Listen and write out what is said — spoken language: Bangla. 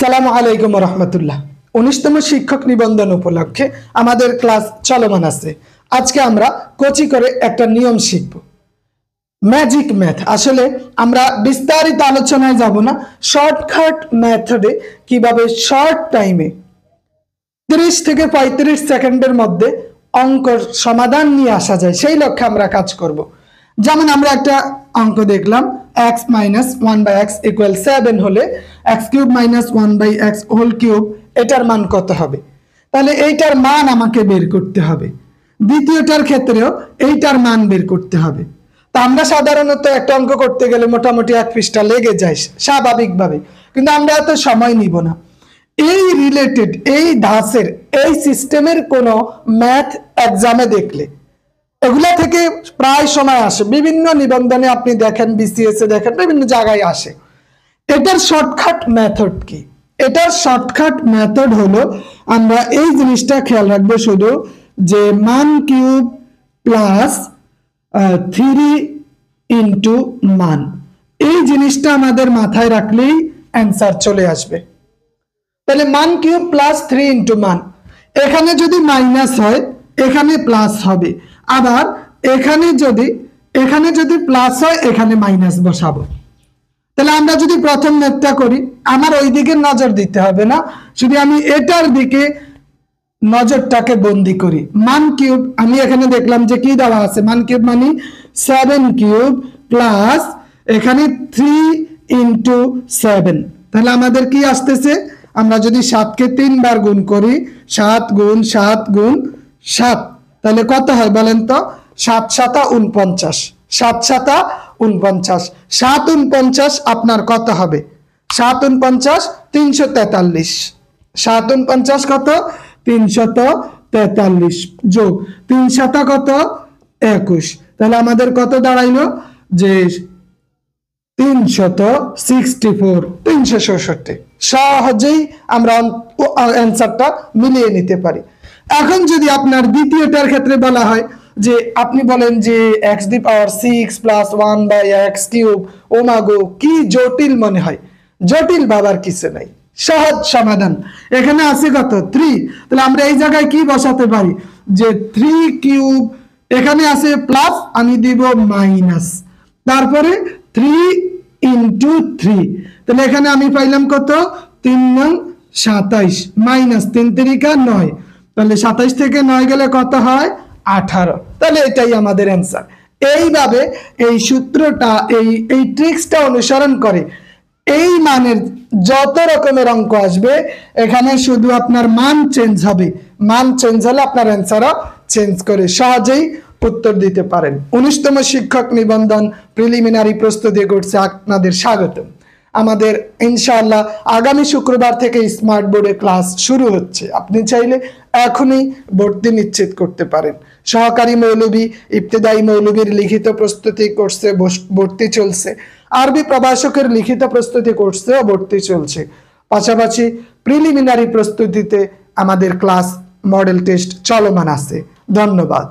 আসসালামু আলাইকুম রহমতুল্লাহ। 19তম শিক্ষক নিবন্ধন উপলক্ষে আমাদের ক্লাস চলমান আছে। আজকে আমরা কোচি করে একটা নিয়ম শিখব, ম্যাজিক ম্যাথ। আসলে আমরা বিস্তারিত আলোচনায় যাব না, শর্টকাট মেথডে কিভাবে শর্ট টাইমে 30 থেকে 35 সেকেন্ডের মধ্যে অঙ্কর সমাধান নিয়ে আসা যায় সেই লক্ষ্যে আমরা কাজ করব। যেমন আমরা একটা অঙ্ক দেখলাম, x - 1/x = 7 হলে x³ - 1/x হোল কিউব এটার মান কত হবে? তাহলে এইটার মান আমাকে বের করতে হবে। দ্বিতীয়টার ক্ষেত্রেও এইটার মান বের করতে হবে। তা আমরা সাধারণত একটা অঙ্ক করতে গেলে মোটামুটি 1 পৃষ্ঠা লেগে যায় স্বাভাবিকভাবে, কিন্তু আমরা এত সময় নিব না। এই রিলেটেড, এই ধাঁচের, এই সিস্টেমের কোনো ম্যাথ এক্সামে দেখলে এগুলা থেকে প্রায় সময় আসে, বিভিন্ন নিবন্ধনে আপনি দেখেন, বিসিএস এ দেখেন, বিভিন্ন জায়গায় আসে। এটার শর্টকাট মেথড কি? এটার শর্টকাট মেথড হলো, আমরা এই জিনিসটা খেয়াল রাখবো শুধু, যে মান কিউব প্লাস 3 ইন্টু মান, এই জিনিসটা আমাদের মাথায় রাখলেই অ্যান্সার চলে আসবে। তাহলে মান কিউব প্লাস 3 ইন্টু মান, এখানে যদি মাইনাস হয় এখানে প্লাস হবে, আবার এখানে যদি প্লাস হয় এখানে মাইনাস বসাবো। তাহলে আমরা যদি প্রথম ম্যাথটা করি, আমার ওই দিকে নজর দিতে হবে না, শুধু আমি এটার দিকে নজরটাকে বন্দি করি। মান কিউব আমি এখানে দেখলাম যে কি দেওয়া আছে, মান কিউব মানে 7 কিউব প্লাস এখানে 3 ইন্টু 7। তাহলে আমাদের কি আসতেছে, আমরা যদি 7কে 3 বার গুণ করি, 7 গুণ 7 গুণ 7, তাহলে কত হয় বলেন তো? 7 × 7 = 49, 7 × 7 = 49, 7 × 49 আপনার কত হবে? 7 × 49 343, 7 × 49 কত? 343 যোগ 3 × 7 কত? 21। তাহলে আমাদের কত দাঁড়াইলো? যে 364, 366। সহজেই আমরা অ্যান্সারটা মিলিয়ে নিতে পারি। এখন যদি আপনার দ্বিতীয়টার ক্ষেত্রে বলা হয়, যে আপনি বলেন যে x⁶ + 1/x³, ও মাগো কি জটিল মনে হয়। জটিল ভাবার কিছু নাই, সহজ সমাধান। এখানে আছে কত? 3। তাহলে আমরা এই জায়গায় কি বসাতে পারি, যে 3 কিউব, এখানে আছে প্লাস, আমি দিব মাইনাস, তারপরে 3 ইন্টু 3। তাহলে এখানে আমি পাইলাম কত? 3 নং 27 মাইনাস 3 × 9, তাহলে 27 থেকে 9 গেলে কত হয়? 18। তাহলে এটাই আমাদের অ্যান্সার। এইভাবে এই সূত্রটা, এই ট্রিক্সটা অনুসরণ করে এই মানের যত রকমের অঙ্ক আসবে, এখানে শুধু আপনার মান চেঞ্জ হবে, মান চেঞ্জ হলে আপনার অ্যান্সারও চেঞ্জ করে সহজেই উত্তর দিতে পারেন। 19তম শিক্ষক নিবন্ধন প্রিলিমিনারি প্রস্তুতি করছে আপনাদের স্বাগতম। আমাদের ইনশাআল্লাহ আগামী শুক্রবার থেকে স্মার্ট বোর্ডে ক্লাস শুরু হচ্ছে। আপনি চাইলে এখনই ভর্তি নিশ্চিত করতে পারেন। সহকারী মৌলবী, ইবতেদায়ী মৌলবীর লিখিত প্রস্তুতি কোর্সে ভর্তি চলছে, আরবি প্রভাষকের লিখিত প্রস্তুতি কোর্সেও ভর্তি চলছে। পাশাপাশি প্রিলিমিনারি প্রস্তুতিতে আমাদের ক্লাস, মডেল টেস্ট চলমান আছে। ধন্যবাদ।